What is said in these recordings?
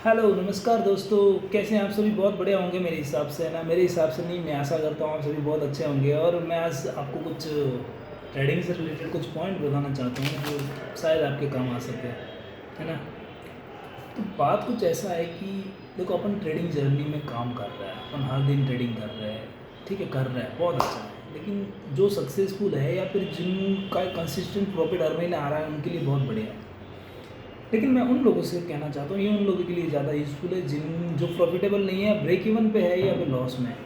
Hello नमस्कार दोस्तों, कैसे हैं आप सभी? बहुत बढ़िया होंगे मेरे हिसाब से, है ना? मेरे हिसाब से नहीं, मैं आशा करता हूँ आप सभी बहुत अच्छे होंगे। और मैं आज आपको कुछ ट्रेडिंग से रिलेटेड कुछ पॉइंट बताना चाहता हूँ जो शायद आपके काम आ सके, है ना? तो बात कुछ ऐसा है कि देखो, अपन ट्रेडिंग जर्नी में काम कर रहे हैं, अपन हर दिन ट्रेडिंग कर रहे हैं, ठीक है, कर रहे हैं, बहुत अच्छा है। लेकिन जो सक्सेसफुल है या फिर जिनका कंसिस्टेंट प्रॉफिट हर महीने आ रहा है, उनके लिए बहुत बढ़िया है। लेकिन मैं उन लोगों से कहना चाहता हूँ, ये उन लोगों के लिए ज़्यादा यूज़फुल है जिन जो प्रॉफिटेबल नहीं है, ब्रेक इवन पे है या फिर लॉस में है,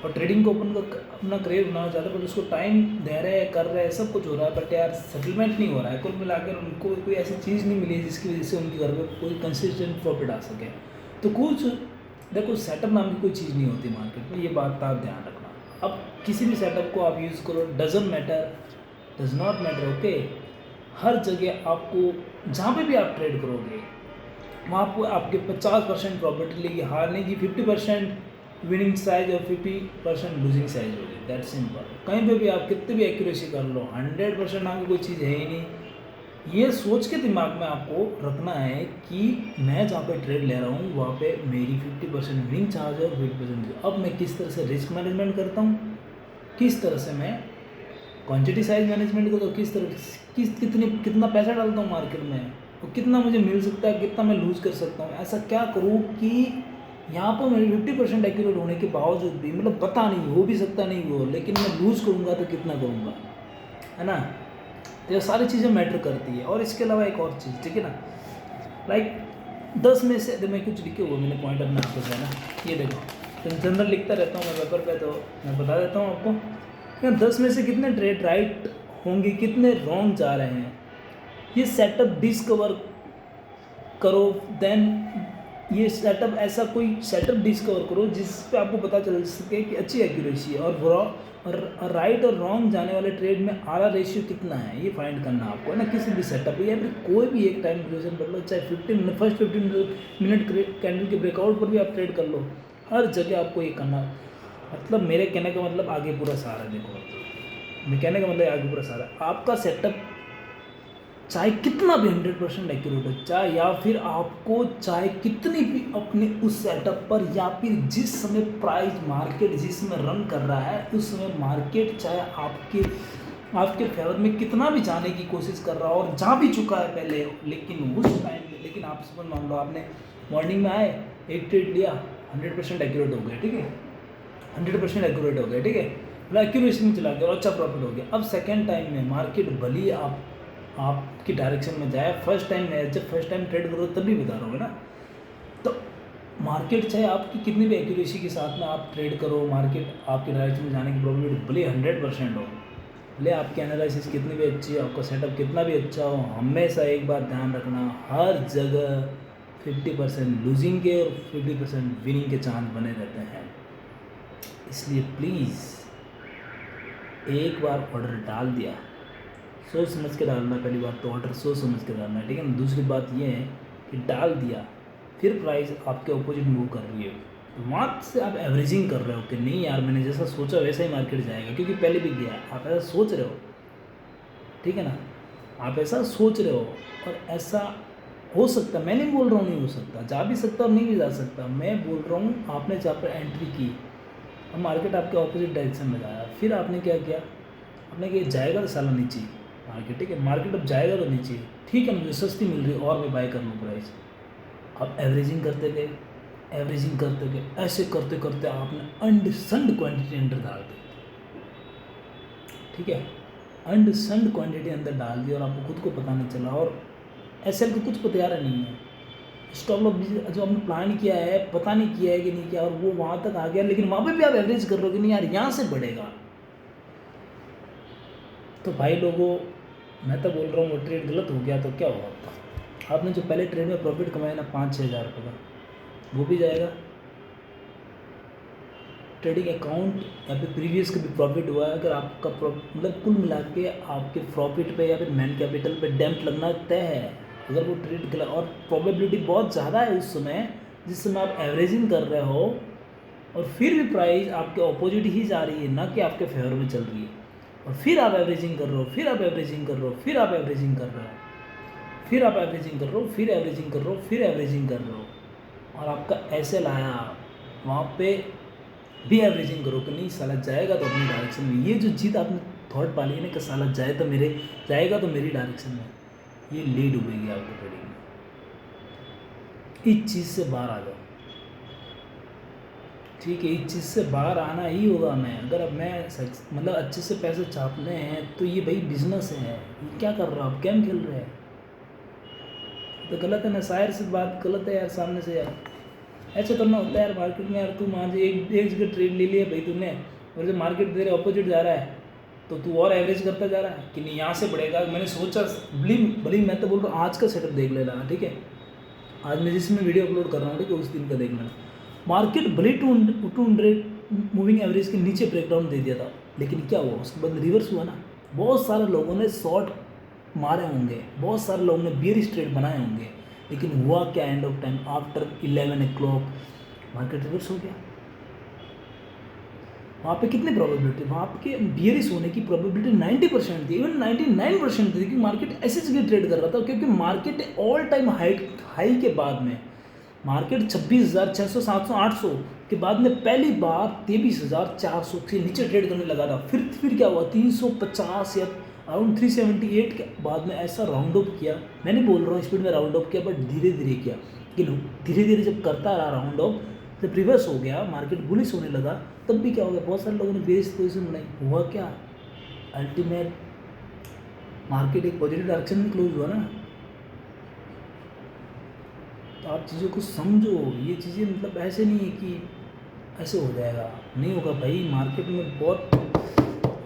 और ट्रेडिंग को अपन का अपना करियर बनाना चाहते हैं, बट उसको टाइम दे रहे हैं, कर रहे हैं, सब कुछ हो रहा है, बट यार सेटलमेंट नहीं हो रहा है। कुल मिलाकर उनको कोई ऐसी चीज़ नहीं मिली जिसकी वजह से उनके घर में कोई कंसिस्टेंट प्रॉफिट आ सके। तो कुछ देखो, सेटअप नाम की कोई चीज़ नहीं होती मार्केट में, ये बात का आप ध्यान रखना। अब किसी भी सेटअप को आप यूज़ करो, doesn't matter, does not matter, okay. हर जगह आपको जहाँ पे भी आप ट्रेड करोगे, वहाँ आपको आपके 50% प्रॉफिट मिलेगी, हारने की 50% विनिंग साइज और 50% लूजिंग साइज होगी। That simple. कहीं पे भी आप कितनी भी एक्यूरेसी कर लो, 100% नाम की कोई चीज़ है ही नहीं। ये सोच के दिमाग में आपको रखना है कि मैं जहाँ पे ट्रेड ले रहा हूँ, वहाँ पे मेरी 50% विनिंग चार्ज है और 50%। अब मैं किस तरह से रिस्क मैनेजमेंट करता हूँ, किस तरह से मैं क्वांटिटी साइज मैनेजमेंट करता हूँ, किस तरह कितना पैसा डालता हूँ मार्केट में, और कितना मुझे मिल सकता है, कितना मैं लूज़ कर सकता हूँ। ऐसा क्या करूँ कि यहाँ पर मेरी 50% एक्यूरेट होने के बावजूद भी, मतलब पता नहीं, हो भी सकता नहीं वो, लेकिन मैं लूज़ करूँगा तो कितना करूँगा, है ना? तो ये सारी चीज़ें मैटर करती है। और इसके अलावा एक और चीज़, ठीक है ना, लाइक 10 में से मैं कुछ लिखे हुए मैंने पॉइंट अपने आपको से, है ना, ये देखो, जनरल लिखता रहता हूँ मैं पेपर पे, तो मैं बता देता हूँ आपको कि 10 में से कितने ट्रेड राइट होंगे, कितने रॉन्ग जा रहे हैं। ये सेटअप डिस्कवर करो, देन ये सेटअप, ऐसा कोई सेटअप डिस्कवर करो जिस पे आपको पता चल सके कि अच्छी एक्यूरेसी है, और राइट और रॉन्ग जाने वाले ट्रेड में आर रेशियो कितना है, ये फाइंड करना आपको, है ना? किसी भी सेटअप या फिर कोई भी एक टाइम ड्यूरेशन कर लो, चाहे 15 फर्स्ट 15 मिनट कैंडल के ब्रेकआउट पर भी आप ट्रेड कर लो, हर जगह आपको ये करना। मतलब मेरे कहने का मतलब आगे पूरा सारा, देखो मैं कहने का मतलब आगे पूरा सारा, आपका सेटअप चाहे कितना भी 100% एक्यूरेट हो, चाहे या फिर आपको चाहे कितनी भी अपने उस सेटअप पर, या फिर जिस समय प्राइस मार्केट जिस समय रन कर रहा है, उस समय मार्केट चाहे आपके आपके फेवर में कितना भी जाने की कोशिश कर रहा हो, और जा भी चुका है पहले, लेकिन उस टाइम में, लेकिन आप सपोज मान लो आपने मॉर्निंग में आए, एक ट्रेड लिया, 100% एक्यूरेट हो गया, ठीक है, 100% एक्यूरेट हो गया, ठीक है, मतलब एक्यूरेसी में चला गया और अच्छा प्रॉफिट हो गया। अब सेकेंड टाइम में मार्केट भली आपकी डायरेक्शन में जाए, फर्स्ट टाइम में, जब फर्स्ट टाइम ट्रेड करो तभी बता रहा हूँ, है ना? तो मार्केट चाहे आपकी कितनी भी एक्यूरेसी के साथ में आप ट्रेड करो, मार्केट आपकी डायरेक्शन में जाने की प्रोबेबिलिटी भले 100% हो, भले आपकी एनालिसिस कितनी भी अच्छी हो, आपका सेटअप कितना भी अच्छा हो, हमेशा एक बात ध्यान रखना, हर जगह 50% लूजिंग के और 50% विनिंग के चांस बने रहते हैं। इसलिए प्लीज़, एक बार ऑर्डर डाल दिया, सोच समझ के डालना। पहली बात तो ऑर्डर सोच समझ के डालना है, ठीक है ना? दूसरी बात ये है कि डाल दिया, फिर प्राइस आपके अपोजिट मूव कर रही है, तो वहाँ से आप एवरेजिंग कर रहे हो कि नहीं यार, मैंने जैसा सोचा वैसा ही मार्केट जाएगा, क्योंकि पहले भी गया, आप ऐसा सोच रहे हो, ठीक है ना? आप ऐसा सोच रहे हो, और ऐसा हो सकता, मैं नहीं बोल रहा हूँ नहीं हो सकता, जा भी सकता और नहीं भी जा सकता, मैं बोल रहा हूँ आपने जहाँ पर एंट्री की, अब मार्केट आपके ऑपोजिट डायरेक्शन में जाया, फिर आपने क्या किया, आपने कहा जाएगा तो साला नीचे मार्केट, ठीक है, मार्केट अब जाएगा तो नीचे, ठीक है, मुझे सस्ती मिल रही है और मैं बाय कर लूँ प्राइस। अब एवरेजिंग करते गए, एवरेजिंग करते गए, ऐसे करते करते आपने अनडिसंड क्वांटिटी अंदर डाल दी, ठीक है, अनडिसंड क्वांटिटी अंदर डाल दी, और आपको खुद को पता नहीं चला, और एसएल को कुछ पता नहीं है, स्टॉप लॉस जो आपने प्लान किया है, पता नहीं किया है कि नहीं किया, और वो वहाँ तक आ गया, लेकिन वहाँ पे भी आप एवरेज कर रहे हो कि नहीं यार यहाँ से बढ़ेगा। तो भाई लोगों, मैं तो बोल रहा हूँ वो ट्रेड गलत हो गया तो क्या हुआ आपका? आपने जो पहले ट्रेड में प्रॉफिट कमाया ना 5-6 हज़ार रुपये का, वो भी जाएगा। ट्रेडिंग अकाउंट या फिर प्रीवियस का भी प्रॉफिट हुआ है, अगर आपका मतलब कुल मिला के आपके प्रॉफिट पे या फिर मैन कैपिटल पे डैम्प लगना तय है, अगर वो ट्रेड गलत, और प्रोबेबिलिटी बहुत ज़्यादा है उस समय जिस समय आप एवरेजिंग कर रहे हो, और फिर भी प्राइस आपके ऑपोजिट ही जा रही है, ना कि आपके फेवर में चल रही है, और फिर आप एवरेजिंग कर रहे हो, फिर आप एवरेजिंग कर रहे हो, फिर आप एवरेजिंग कर रहे हो, फिर आप एवरेजिंग कर रहे हो, फिर एवरेजिंग कर रहे हो, फिर एवरेजिंग कर रहे हो, और आपका एसएल आया, वहाँ पे भी एवरेजिंग करो कि नहीं साला जाएगा तो अपनी डायरेक्शन में। ये जो जीत आपने थॉट पाली है ना कि साला जाएगा तो मेरी डायरेक्शन में, ये ले डूबेगी आपको ट्रेडिंग में। इस चीज़ से बाहर आ जाओ, ठीक है, इस चीज़ से बाहर आना ही होगा। अगर अब मैं मतलब अच्छे से पैसे छापने हैं तो ये भाई बिजनेस है, ये क्या कर रहा हो आप, गेम खेल रहे हैं तो गलत है ना। शायर से बात गलत है यार, सामने से यार ऐसा करना होता है यार मार्केट में। यार तू मान एक जगह ट्रेड ले लिया भाई तूने, और जब मार्केट तेरे अपोजिट जा रहा है तो तू और एवरेज करता जा रहा है कि नहीं यहाँ से बढ़ेगा। मैंने सोचा भली मैं तो बोल रहा हूँ आज का सेटअप देख लेना, ठीक है, आज मैं जिसमें वीडियो अपलोड कर रहा हूँ, ठीक है, उस दिन का देख लेना। मार्केट भले 200 मूविंग एवरेज के नीचे ब्रेकडाउन दे दिया था, लेकिन क्या हुआ उसके बाद रिवर्स हुआ ना। बहुत सारे लोगों ने शॉर्ट मारे होंगे, बहुत सारे लोगों ने बियरिश ट्रेड बनाए होंगे, लेकिन हुआ क्या, end of time after 11 o'clock market reverse हो गया। वहाँ पे कितनी प्रोबेबिलिटी, वहाँ पे बियरिश होने की प्रोबेबिलिटी 90% थी, इवन 99% थी कि मार्केट ऐसी जगह ट्रेड कर रहा था, क्योंकि मार्केट ऑल टाइम हाई के बाद में मार्केट 26,600 700 800 के बाद में पहली बार 23,400 के नीचे ट्रेड करने लगा था। फिर क्या हुआ, 350 या अराउंड 378 के बाद में ऐसा राउंड अप किया। मैं नहीं बोल रहा हूँ स्पीड में राउंड अप किया, बट धीरे धीरे किया। लेकिन धीरे धीरे जब करता रहा राउंड अप, जब रिवर्स हो गया, मार्केट बुलिश होने लगा, तब भी क्या हो गया, बहुत सारे लोगों ने बेरिश पोजिशन बनाई। हुआ क्या, अल्टीमेट मार्केट एक पॉजिटिव डायरेक्शन में क्लोज हुआ ना। तो आप चीज़ों को समझो, ये चीज़ें मतलब ऐसे नहीं है कि ऐसे हो जाएगा, नहीं होगा भाई। मार्केट में बहुत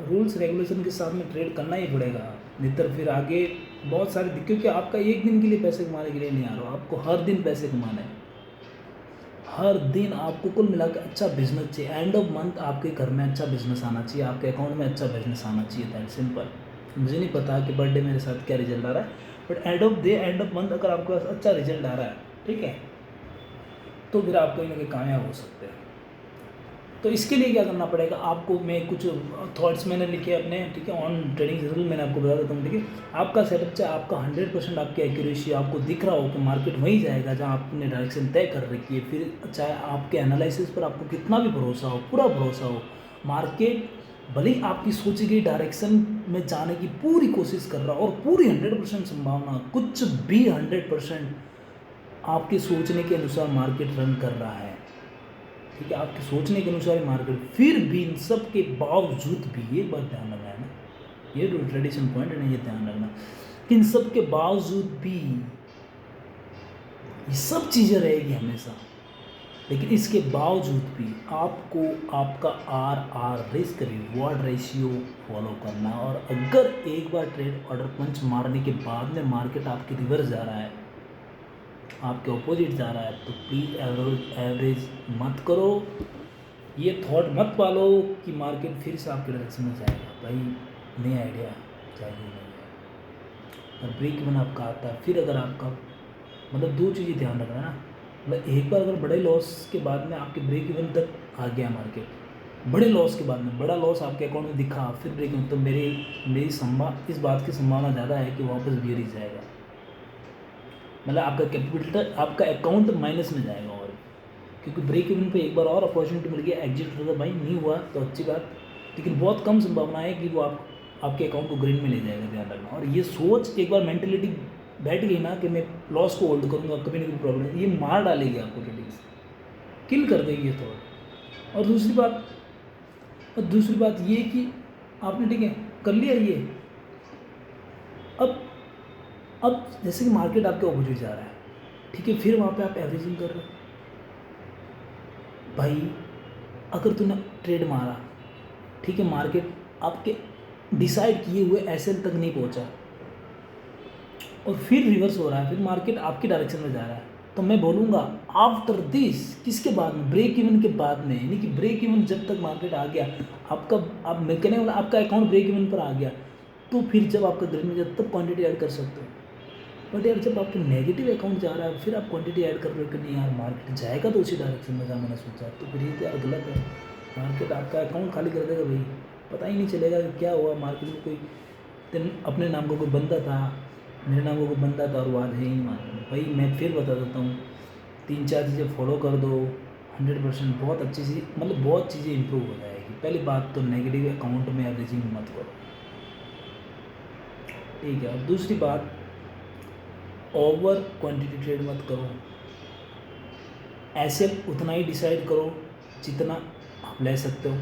रूल्स रेगुलेशन के साथ में ट्रेड करना ही पड़ेगा, नहीं तो फिर आगे बहुत सारे, क्योंकि आपका एक दिन के लिए पैसे कमाने के लिए नहीं आ रहा, आपको हर दिन पैसे कमाना है। हर दिन आपको कुल मिलाकर अच्छा बिजनेस चाहिए। एंड ऑफ मंथ आपके घर में अच्छा बिजनेस आना चाहिए, आपके अकाउंट में अच्छा बिजनेस आना चाहिए, दैट सिंपल। मुझे नहीं पता कि बर्थडे मेरे साथ क्या रिजल्ट आ रहा है, बट एंड ऑफ मंथ अगर आपके पास अच्छा रिजल्ट आ रहा है, ठीक है, तो फिर आप कहीं ना कहीं कामयाब हो सकते हैं। तो इसके लिए क्या करना पड़ेगा आपको, मैं कुछ थॉट्स मैंने लिखे अपने, ठीक है, ऑन ट्रेडिंग जरूर मैंने आपको बता देता हूँ, ठीक है। आपका सेटअप चाहे आपका 100% आपकी एक्यूरेसी आपको दिख रहा हो कि मार्केट वहीं जाएगा जहाँ आपने डायरेक्शन तय कर रखी है, फिर चाहे आपके एनालिसिस पर आपको कितना भी भरोसा हो, पूरा भरोसा हो, मार्केट भले ही आपकी सोची गई डायरेक्शन में जाने की पूरी कोशिश कर रहा हो, और पूरी 100% संभावना, कुछ भी 100% आपके सोचने के अनुसार मार्केट रन कर रहा है, ठीक है, आपके सोचने के अनुसार मार्केट, फिर भी इन सब के बावजूद भी, ये बात ध्यान रखना है ना, ये जो ट्रेडिशन पॉइंट है ना, ये ध्यान रखना, इन सब के बावजूद भी ये सब चीज़ें रहेगी हमेशा, लेकिन इसके बावजूद भी आपको आपका RR risk reward ratio follow करना। और अगर एक बार ट्रेड ऑर्डर पंच मारने के बाद में मार्केट आपके रिवर्स जा रहा है, आपके ऑपोजिट जा रहा है, तो प्लीज़ एवरेज मत करो। ये थॉट मत पालो कि मार्केट फिर से आपके डायरेक्शन में जाएगा, भाई नया आइडिया चाहिए नहीं। और ब्रेक इवन आपका आता है, फिर अगर आपका मतलब दो चीज़ें ध्यान रखना ना, मतलब एक बार अगर बड़े लॉस के बाद में आपके ब्रेक इवन तक आ गया मार्केट, बड़े लॉस के बाद में बड़ा लॉस आपके अकाउंट में दिखा, फिर ब्रेक इवन, तो मेरी इस बात की संभावना ज़्यादा है कि वापस बियर जाएगा, मतलब आपका कैपिटल, आपका अकाउंट माइनस में जाएगा। और क्योंकि ब्रेक इवन पे एक बार और अपॉर्चुनिटी मिल गया, एग्जिट होगा भाई, नहीं हुआ तो अच्छी बात, लेकिन बहुत कम संभावना है कि वो आपके अकाउंट को ग्रीन में ले जाएगा, ध्यान रखना। और ये सोच एक बार मेंटेलिटी बैठ गई ना कि मैं लॉस को होल्ड करूँगा, कभी ना कभी प्रॉब्लम, ये मार डालेगी आपको, ट्रेडिंग किल कर देगी ये थॉट। और दूसरी बात ये कि आपने, ठीक है, कर लिया ये, अब जैसे कि मार्केट आपके ऑपोजिट जा रहा है, ठीक है, फिर वहाँ पे आप एवरेजिंग कर रहे हो, भाई अगर तूने ट्रेड मारा, ठीक है, मार्केट आपके डिसाइड किए हुए एसएल तक नहीं पहुँचा और फिर रिवर्स हो रहा है, फिर मार्केट आपकी डायरेक्शन में जा रहा है, तो मैं बोलूँगा आफ्टर दिस, किसके बाद में, ब्रेक इवन के बाद में, यानी कि ब्रेक इवन जब तक मार्केट आ गया आपका, आप मैं कहने वाला आपका अकाउंट ब्रेक इवन पर आ गया, तो फिर जब आपका ग्रीन में जाए तब क्वांटिटी ऐड कर सकते हो। बट यार जब आपके नेगेटिव अकाउंट जा रहा है, फिर आप क्वांटिटी ऐड कर रहे हो कि नहीं यार मार्केट जाएगा तो उसी डायरेक्शन में, जहाँ मैंने सोचा, तो फिर ये तो यार गलत है। मार्केट आपका अकाउंट खाली कर देगा भाई, पता ही नहीं चलेगा कि क्या हुआ। मार्केट में कोई अपने नाम का कोई बंदा था, मेरे नाम का कोई बंदा था, और वो आज है ही नहीं मार्केट में। भाई मैं फिर बता देता हूँ, तीन चार चीज़ें फॉलो कर दो, 100% बहुत अच्छी चीज़, मतलब बहुत चीज़ें इंप्रूव हो जाएगी। पहली बात तो नेगेटिव अकाउंट में एवरेजिंग मत करो, ठीक है। और दूसरी बात, ओवर क्वांटिटी ट्रेड मत करो। एसएल उतना ही डिसाइड करो जितना आप ले सकते हो,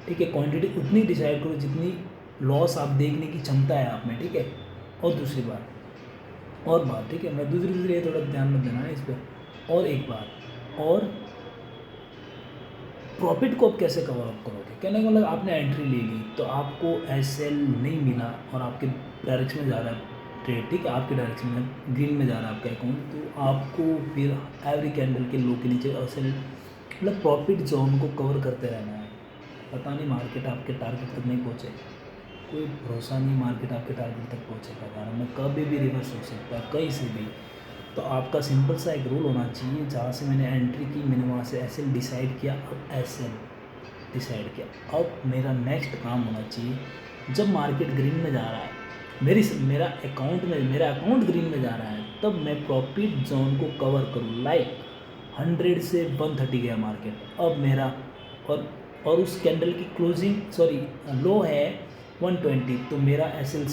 ठीक है। क्वांटिटी उतनी डिसाइड करो जितनी लॉस आप देखने की क्षमता है आप में, ठीक है। और दूसरी बात, और बात, ठीक है, मैं दूसरी ये थोड़ा ध्यान मत देना है इस पर। और एक बात, और प्रॉफिट को आप कैसे कवर अप करोगे? कहने का मतलब आपने एंट्री ले ली तो आपको एसएल नहीं मिला और आपके डायरेक्शन में जा रहा है ट्रेड, ठीक है, आपके डायरेक्शन में ग्रीन में जा रहा है आपका अकाउंट, तो आपको फिर एवरी कैंडल के लो के नीचे एसएल, मतलब प्रॉफिट जोन को कवर करते रहना है। पता नहीं मार्केट आपके टारगेट तक नहीं पहुँचे, कोई भरोसा नहीं मार्केट आपके टारगेट तक पहुँचेगा, कारण में कभी भी रिवर्स हो सकता है कहीं से भी। तो आपका सिंपल सा एक रूल होना चाहिए, जहाँ से मैंने एंट्री की मैंने वहाँ से एसएल डिसाइड किया, अब एसएल डिसाइड किया। अब मेरा नेक्स्ट काम होना चाहिए, जब मार्केट ग्रीन में जा रहा है, मेरा अकाउंट ग्रीन में जा रहा है, तब मैं प्रॉफिट जोन को कवर करूँ। लाइक 100 से 130 गया मार्केट, अब मेरा और उस कैंडल की लो है 120, तो मेरा एसएल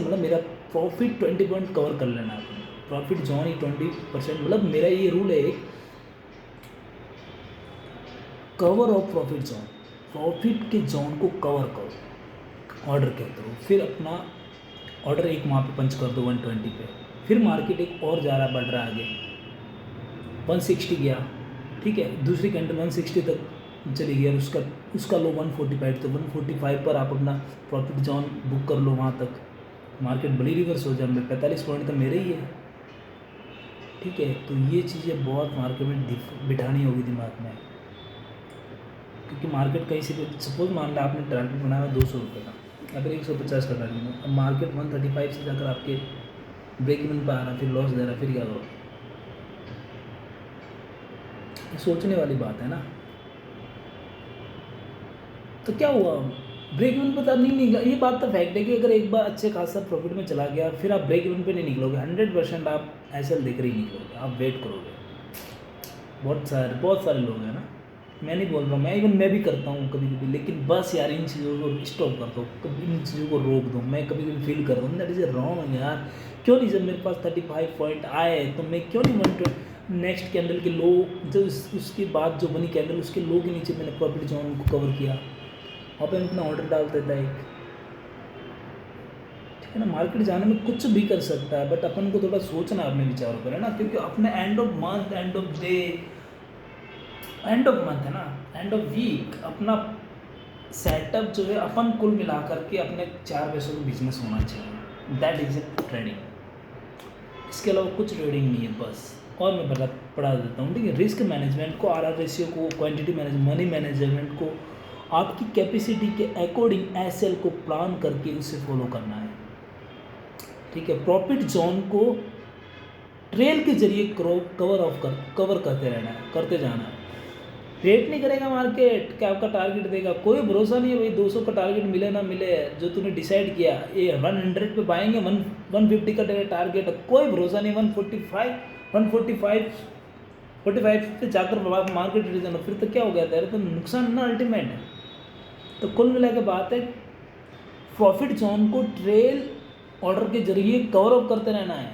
मतलब मेरा प्रॉफिट 20 पॉइंट कवर कर लेना है। प्रॉफिट जोन ही 20%, मतलब मेरा ये रूल है एक, cover of profit zone, profit के जोन को कवर करो ऑर्डर के थ्रू। फिर अपना ऑर्डर एक वहाँ पे पंच कर दो 120 पे, फिर मार्केट एक और जा रहा बढ़ रहा है आगे, 160 गया, ठीक है, दूसरी कैंडल 160 तक चली गई, और उसका लो 145, तो 145 पर आप अपना प्रॉफिट जोन बुक कर लो वहाँ तक। मार्केट बड़ी रिवर्स हो जाए, 45 पॉइंट तो मेरे ही है, ठीक है। तो ये चीज़ें बहुत मार्केट में बिठानी होगी दिमाग में, क्योंकि मार्केट कहीं से भी, सपोज मान लो आपने टारगेट बनाया 200 रुपये का, अगर 150 का टारगेट है, अब मार्केट 135 से जाकर आपके ब्रेक इवन पर आ रहा, फिर लॉस दे रहा, फिर क्या करो? सोचने वाली बात है ना। तो क्या हुआ, ब्रेक इवन पर तो नहीं निकला, ये बात तो फैक्ट है कि अगर एक बार अच्छे खासा प्रॉफिट में चला गया, फिर आप ब्रेक इवन पे नहीं निकलोगे, 100% आप ऐसा देख कर ही निकलोगे, आप वेट करोगे। बहुत सारे लोग हैं ना, मैं नहीं बोल रहा हूँ, मैं भी करता हूँ कभी कभी, लेकिन बस यार इन चीज़ों को स्टॉप कर दो, कभी इन चीज़ों को रोक दो। मैं कभी कभी फील करता हूँ दैट इज़ रॉन्ग यार, क्यों नहीं, जब मेरे पास 35 पॉइंट आए तो मैं क्यों नहीं 120 नेक्स्ट कैंडल के लो, जो उसके बाद जो बनी कैंडल उसके लो के नीचे मैंने प्रॉफिट जोन को कवर किया, वहाँ पर अपना ऑर्डर डाल देता है, ठीक है ना। मार्केट जाने में कुछ भी कर सकता है, बट अपन को थोड़ा सोचना अपने विचारों पर, है ना, क्योंकि अपने end of month, end of day, end of month है ना, एंड ऑफ वीक, अपना सेटअप जो है अपन कुल मिला करके अपने 4 पैसों का बिजनेस होना चाहिए, दैट इज ट्रेडिंग। इसके अलावा कुछ ट्रेडिंग नहीं है बस। और मैं पढ़ा देता हूँ, ठीक है। रिस्क मैनेजमेंट को, आरआर रेशियो को, क्वांटिटी मैनेजमेंट, मनी मैनेजमेंट को आपकी कैपेसिटी के अकॉर्डिंग एसएल को प्लान करके उसे फॉलो करना है, ठीक है। प्रॉफिट जोन को ट्रेल के जरिए कवर करते जाना है। वेट नहीं करेगा मार्केट क्या आपका टारगेट देगा, कोई भरोसा नहीं है भाई, 200 का टारगेट मिले ना मिले, जो तूने डिसाइड किया ये 100 पे पाएंगे, 150 का तेरा टारगेट है, कोई भरोसा नहीं। 145 पे जाकर मार्केट रिटर्न, फिर तो क्या हो गया तेरा, तो नुकसान ना अल्टीमेट है। तो कुल मिला के बात है, प्रॉफिट जोन को ट्रेल ऑर्डर के जरिए कवर अप करते रहना है।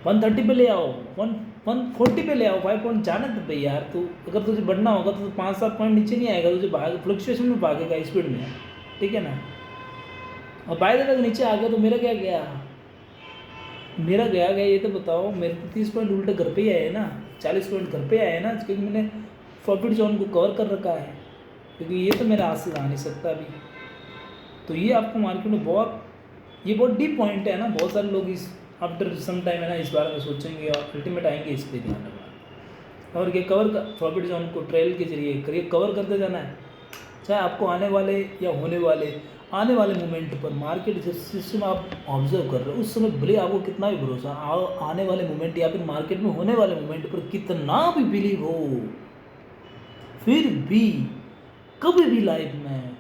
130 पे ले आओ, 140 पे ले आओ, 5 पॉइंट जाने दे भाई यार। तो अगर तुझे बढ़ना होगा तो 5-7 पॉइंट नीचे नहीं आएगा, तुझे फ्लक्चुएशन में भागेगा स्पीड में, ठीक है ना। और बाय द वे नीचे आ गया तो मेरा क्या गया, ये तो बताओ। मेरे तो 30 पॉइंट उल्टे घर पे ही आए ना, 40 पॉइंट घर पे आए ना, क्योंकि मैंने प्रॉफिट जोन को कवर कर रखा है, क्योंकि ये तो मेरा हाथ से जा नहीं सकता अभी। तो ये आपको मार्केट में बहुत डीप पॉइंट है ना। बहुत सारे लोग इस आफ्टर सम टाइम है ना इस बारे में सोचेंगे और अल्टीमेट आएंगे इस पर ध्यान रखना। और ये प्रॉफिट जोन को ट्रेल के जरिए कवर करते जाना है, चाहे आपको आने वाले मोमेंट पर मार्केट जिस सिस्टम आप ऑब्जर्व कर रहे हो उस समय भले आपको कितना भी भरोसा आने वाले मोमेंट या फिर मार्केट में होने वाले मोमेंट पर कितना भी बिलीव हो, फिर भी कभी भी लाइफ में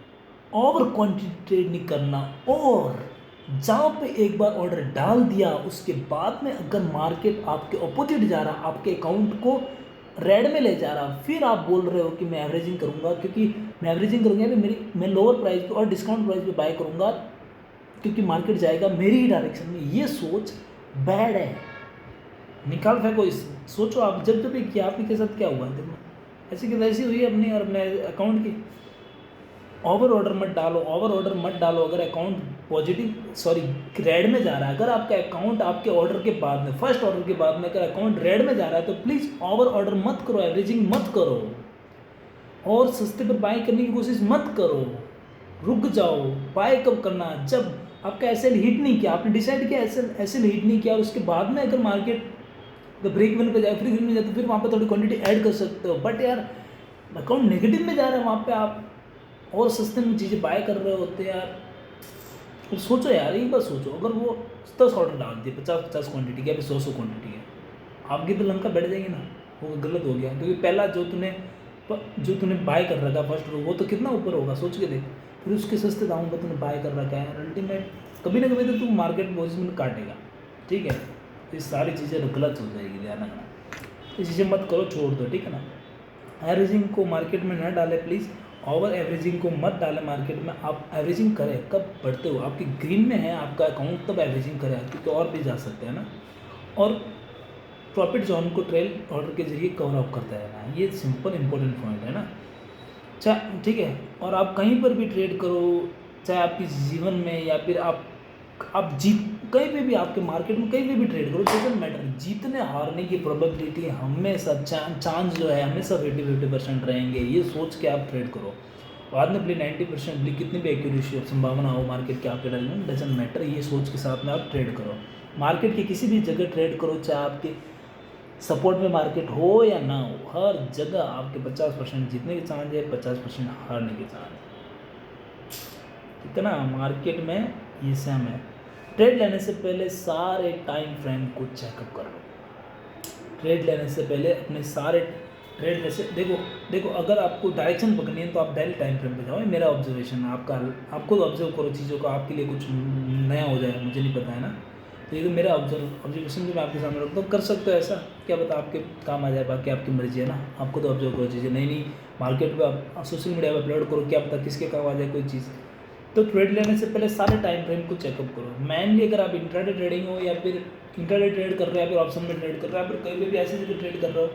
ओवर क्वांटिटी ट्रेड नहीं करना और जहाँ पे एक बार ऑर्डर डाल दिया उसके बाद में अगर मार्केट आपके अपोजिट जा रहा, आपके अकाउंट को रेड में ले जा रहा, फिर आप बोल रहे हो कि मैं एवरेजिंग करूँगा, क्योंकि मैं एवरेजिंग करूँगा मैं लोअर प्राइस पे और डिस्काउंट प्राइस पे बाय करूँगा क्योंकि मार्केट जाएगा मेरी ही डायरेक्शन में। ये सोच बैड है, निकाल फेंको इस सोचो। आप जब जब भी किया आपके साथ क्या हुआ, देखो ऐसी की वैसी हुई अपनी और अपने अकाउंट की। ओवर ऑर्डर मत डालो, ओवर ऑर्डर मत डालो। अगर अकाउंट रेड में जा रहा है, अगर आपका अकाउंट आपके ऑर्डर के बाद में, फर्स्ट ऑर्डर के बाद में अगर अकाउंट रेड में जा रहा है तो प्लीज़ ओवर ऑर्डर मत करो, एवरेजिंग मत करो और सस्ते पर बाय करने की कोशिश मत करो। रुक जाओ, बाय कब करना, जब आपका एसएल हिट नहीं किया, आपने डिसाइड किया एसएल हिट नहीं किया और उसके बाद में अगर मार्केट ब्रेक इवन पे जाए, फ्री में जाए, तो फिर वहाँ पे थोड़ी क्वांटिटी ऐड कर सकते हो। बट यार अकाउंट नेगेटिव में जा रहा है, वहाँ पे आप और सस्ते में चीज़ें बाय कर रहे होते हैं यार। तो सोचो यार, एक बार सोचो, अगर वो 10 ऑर्डर डाल दिए 50-50 क्वांटिटी की या फिर 100 क्वांटिटी है, आपकी तो लंका बैठ जाएगी ना, वो गलत हो गया। क्योंकि पहला जो तूने बाय कर रखा फर्स्ट वो तो कितना ऊपर होगा सोच के देख, फिर उसके सस्ते दामों पर तूने बाय कर रखा है, अल्टीमेट कभी ना कभी तो तू मार्केट पोजीशन में काटेगा। ठीक है, ये सारी चीज़ें तो गलत हो जाएगी, ध्यान रखना। ये चीज़ें मत करो, छोड़ दो, ठीक है ना। एवरेजिंग को मार्केट में ना डालें प्लीज़, ओवर एवरेजिंग को मत डालें मार्केट में। आप एवरेजिंग करें कब बढ़ते हो, आपकी ग्रीन में है आपका अकाउंट, तब एवरेजिंग करें, क्योंकि और भी जा सकते हैं ना। और प्रॉफिट जोन को ट्रेल ऑर्डर के जरिए कवर अप करता है ना, ये सिंपल इंपॉर्टेंट पॉइंट है ना। चाहे ठीक है, और आप कहीं पर भी ट्रेड करो, चाहे आपके जीवन में या फिर आप जीत कहीं पे भी, आपके मार्केट में कहीं पे भी ट्रेड करो, डजंट मैटर। जीतने हारने की प्रोबेबिलिटी हमेशा चांस जो है हमेशा 50-50% रहेंगे, ये सोच के आप ट्रेड करो। बाद में प्ले 90% प्ले कितनी भी एक्यूरेसी संभावना हो मार्केट के आपके डालने में, डजंट मैटर, ये सोच के साथ में आप ट्रेड करो। मार्केट की किसी भी जगह ट्रेड करो, चाहे आपके सपोर्ट में मार्केट हो या ना हो, हर जगह आपके 50% जीतने के चांस है, 50% हारने के चांस है। ठीक है ना, मार्केट में ये सेम है। ट्रेड लेने से पहले सारे टाइम फ्रेम को चेकअप कर लो। ट्रेड लेने से पहले अपने सारे ट्रेड में से देखो अगर आपको डायरेक्शन पकड़नी है तो आप डेली टाइम फ्रेम पे जाओ, ये मेरा ऑब्जर्वेशन है। आपको ऑब्जर्व करो चीज़ों को, आपके लिए कुछ नया हो जाए, मुझे नहीं पता है ना, तो ये तो मेरा ऑब्जर्वेशन जो मैं आपके सामने रखता हूँ, कर सकते हो ऐसा, क्या पता आपके काम आ जाए, बाकी आपकी मर्जी है ना। आपको तो ऑब्जर्व करो चीज़ें, नहीं मार्केट पर आप सोशल मीडिया पर अपलोड करो, क्या पता किसके काम आ जाए कोई चीज़। तो ट्रेड लेने से पहले सारे टाइम फ्रेम को चेकअप करो। मेनली अगर आप इंट्राडे ट्रेडिंग हो या फिर इंट्राडे ट्रेड कर रहे हो या फिर ऑप्शन में ट्रेड कर रहे हो या फिर कहीं पे भी ऐसी जगह ट्रेड कर रहे हो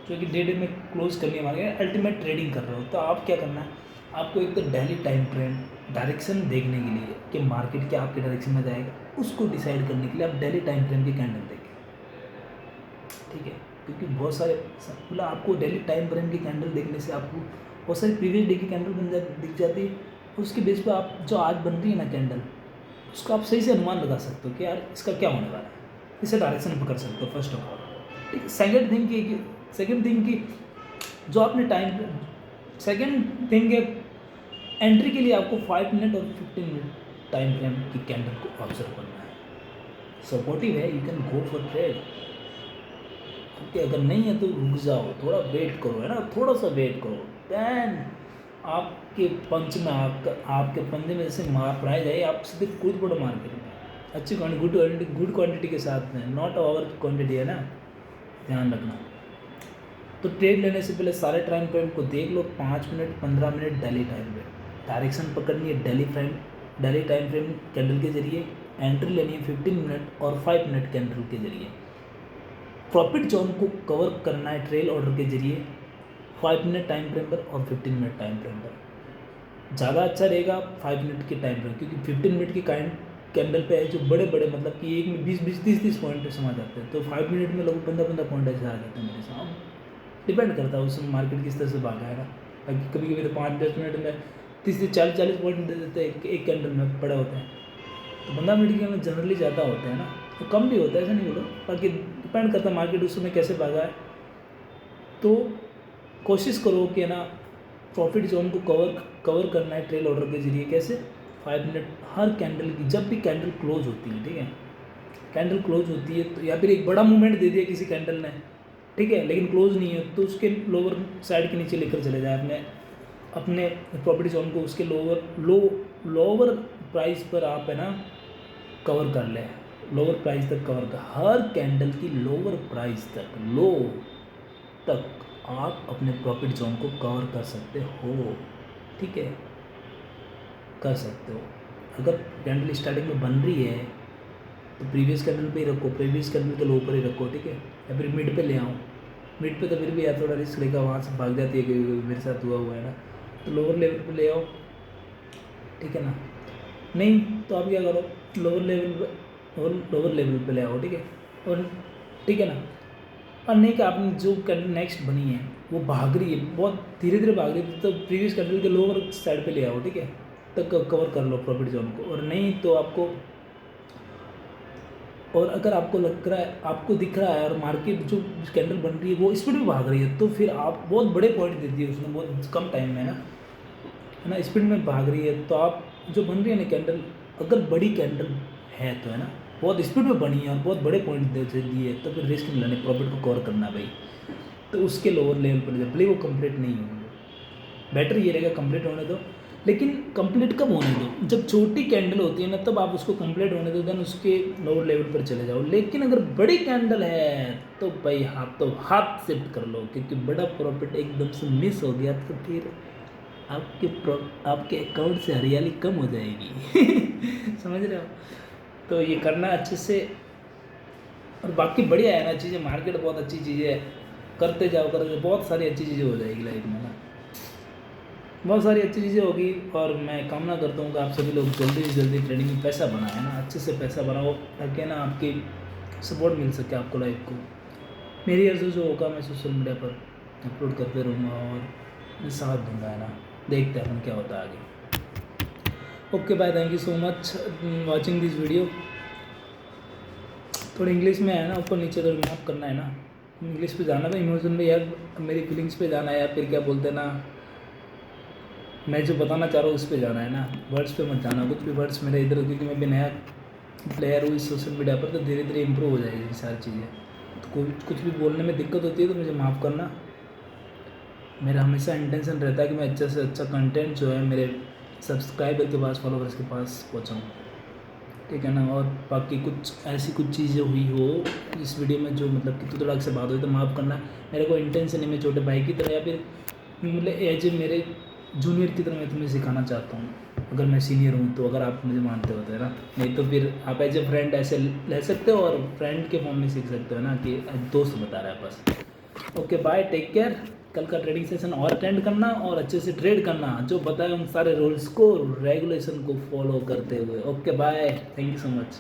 जो कि डे में क्लोज करनी है मार्केट, अल्टीमेट ट्रेडिंग कर रहे हो, तो आप क्या करना है, आपको एक तो डेली टाइम फ्रेम डायरेक्शन देखने के लिए कि मार्केट क्या आपके डायरेक्शन में जाएगा, उसको डिसाइड करने के लिए आप डेली टाइम फ्रेम की कैंडल देखें। ठीक है, क्योंकि बहुत सारे मतलब आपको डेली टाइम फ्रेम की कैंडल देखने से आपको बहुत सारी प्रीवियस डे की कैंडल दिख जाती है, उसके बेस पे आप जो आज बन रही है ना कैंडल, उसको आप सही से अनुमान लगा सकते हो कि यार इसका क्या होने वाला है, इसे डायरेक्शन पकड़ सकते हो फर्स्ट ऑफ ऑल। ठीक है, सेकेंड थिंग की जो आपने सेकेंड थिंग है, एंट्री के लिए आपको 5 मिनट और 15 मिनट टाइम फ्रेम की कैंडल को ऑब्जर्व करना है। सपोर्टिव है, you can go for trade. Okay, अगर नहीं है तो रुक जाओ, थोड़ा वेट करो, है ना, थोड़ा सा वेट करो, देन आपके पंच में आपके पंजे में जैसे प्राइज है, आप सीधे कूद पड़ो मार्केट में अच्छी गुड क्वांटिटी के साथ में, नॉट ओवर क्वांटिटी, है ना, ध्यान रखना। तो ट्रेड लेने से पहले सारे टाइम फ्रेम को देख लो, 5 minute 15 minute daily time frame, direction पकड़नी है डेली टाइम फ्रेम कैंडल के जरिए, एंट्री लेनी है 15 मिनट और 5 मिनट कैंडल के जरिए, प्रॉफिट जोन को कवर करना है ट्रेल ऑर्डर के जरिए 5 मिनट टाइम फ्रेम पर और 15 मिनट टाइम फ्रेम पर। ज़्यादा अच्छा रहेगा 5 मिनट के टाइम फ्रेम, क्योंकि 15 मिनट की कैंडल पे है जो बड़े मतलब कि एक में 20-20 30-30 पॉइंट समा जाते हैं, तो 5 मिनट में लोग 15-15 पॉइंट ऐसे आ जाते हैं मेरे साथ। डिपेंड करता है उसमें मार्केट किस तरह से भागा है ना। कभी कभी तो 5-10 मिनट में 30-40 पॉइंट दे देते हैं एक कैंडल में पड़े होते हैं, तो 15 मिनट के में जनरली ज़्यादा होते हैं ना, तो कम भी होता है ऐसा नहीं बोलो, बाकी डिपेंड करता है मार्केट उस समय कैसे भागा है। तो कोशिश करो कि ना प्रॉफिट जोन को कवर करना है ट्रेल ऑर्डर के जरिए। कैसे, 5 मिनट हर कैंडल की, जब भी कैंडल क्लोज होती है, ठीक है, कैंडल क्लोज होती है तो या फिर एक बड़ा मूवमेंट दे दिया किसी कैंडल ने, ठीक है, लेकिन क्लोज नहीं है, तो उसके लोअर साइड के नीचे लेकर चले जाए अपने प्रॉफिट जोन को, उसके लोअर प्राइस पर आप, है ना, कवर कर ले, लोअर प्राइस तक कवर कर, हर कैंडल की लोअर प्राइस तक, लो तक आप अपने प्रॉफिट जोन को कवर कर सकते हो, ठीक है, कर सकते हो। अगर कैंडल स्टार्टिंग में बन रही है तो प्रीवियस कैंडल पे ही रखो, प्रीवियस कैंडल के लो पर ही रखो, ठीक है, या फिर मिड पे ले आओ। मिड पे तो फिर भी यार थोड़ा रिस्क लेगा, वहाँ से भाग जाती है, कि मेरे साथ हुआ है ना, तो लोअर लेवल पे ले आओ, ठीक है ना। नहीं तो आप क्या करो, लोअर लेवल पे ले आओ, ठीक है, और ठीक है ना। और नहीं कि आपने जो कैंडल नेक्स्ट बनी है वो भाग रही है, बहुत धीरे धीरे भाग रही है, तो प्रीवियस कैंडल के लोअर साइड पे ले आओ, ठीक है, तक कवर कर लो प्रॉफिट जोन को। और नहीं तो आपको, और अगर आपको लग रहा है, आपको दिख रहा है और मार्केट जो कैंडल बन रही है वो स्पीड में भाग रही है, तो फिर आप बहुत बड़े पॉइंट दे दिए उसने बहुत कम टाइम में, है ना, स्पीड में भाग रही है, तो आप जो बन रही है ना कैंडल, अगर बड़ी कैंडल है तो, है ना, बहुत स्पीड में बनी है और बहुत बड़े पॉइंट दे दिए, तो फिर रिस्क नहीं लेने, प्रॉफिट को कवर करना भाई। तो उसके लोअर लेवल पर भले वो कंप्लीट नहीं होंगे, बेटर ये रहेगा कंप्लीट होने दो। लेकिन कंप्लीट कब होने दो, जब छोटी कैंडल होती है ना, तब आप उसको कंप्लीट होने दो, देन उसके लोअर लेवल पर चले जाओ। लेकिन अगर बड़ी कैंडल है तो भाई हाथ शिफ्ट कर लो, क्योंकि बड़ा प्रॉफिट एकदम से मिस हो गया तो फिर आपके अकाउंट से हरियाली कम हो जाएगी समझ रहे हो। तो ये करना अच्छे से, और बाकी बढ़िया है ना चीज़ें, मार्केट बहुत अच्छी चीज़ है, करते जाओ, बहुत सारी अच्छी चीज़ें हो जाएगी लाइफ में ना, बहुत सारी अच्छी चीज़ें होगी। और मैं कामना करता हूँ कि आप सभी लोग जल्दी से जल्दी ट्रेडिंग में पैसा बनाएं ना, अच्छे से पैसा बनाओ, ताकि ना आपकी सपोर्ट मिल सके आपको लाइफ को। मेरी अर्ज जो होगा मैं सोशल मीडिया पर अपलोड करते रहूँगा और मैं साथ दूँगा, है ना, देखते हैं अपन क्या होता है आगे। Okay bye, thank you so much watching this video. थोड़ी इंग्लिश में है ना, ऊपर नीचे थोड़ी माफ़ करना है ना, इंग्लिश पे जाना भाई, इमोशन में यार, मेरी फीलिंग्स पे जाना है, या फिर क्या बोलते हैं ना, मैं जो बताना चाह रहा हूँ उस पर जाना है ना, वर्ड्स पे मत जाना, कुछ भी वर्ड्स मेरे इधर, क्योंकि मैं भी नया प्लेयर हूँ इस सोशल मीडिया पर, तो धीरे धीरे इंप्रूव हो जाएगी सारी चीज़ें। तो कोई कुछ भी बोलने में दिक्कत होती है तो मुझे माफ़ करना। मेरा हमेशा इंटेंशन रहता है कि मैं अच्छे से अच्छा कंटेंट जो है मेरे सब्सक्राइबर के पास, फॉलोवर्स के पास पहुँचाऊँ, ठीक है ना। और बाकी कुछ ऐसी कुछ चीज़ें हुई हो इस वीडियो में जो मतलब कि तुतड़ाक से बात हुई तो माफ़ करना। मेरे को इंटेंशन है, मैं छोटे भाई की तरह या फिर मतलब एज ए मेरे जूनियर की तरह मैं तुम्हें सिखाना चाहता हूँ, अगर मैं सीनियर हूँ तो, अगर आप मुझे मानते हो तो, है ना। नहीं तो फिर आप एज ए फ्रेंड ऐसे ले सकते हो और फ्रेंड के फॉर्म में सीख सकते हो ना, कि दोस्त बता रहा है बस। Okay bye, take care. कल का ट्रेडिंग सेशन और अटेंड करना और अच्छे से ट्रेड करना, जो बताए उन सारे रूल्स को, रेगुलेशन को फॉलो करते हुए। Okay bye, thank you so much.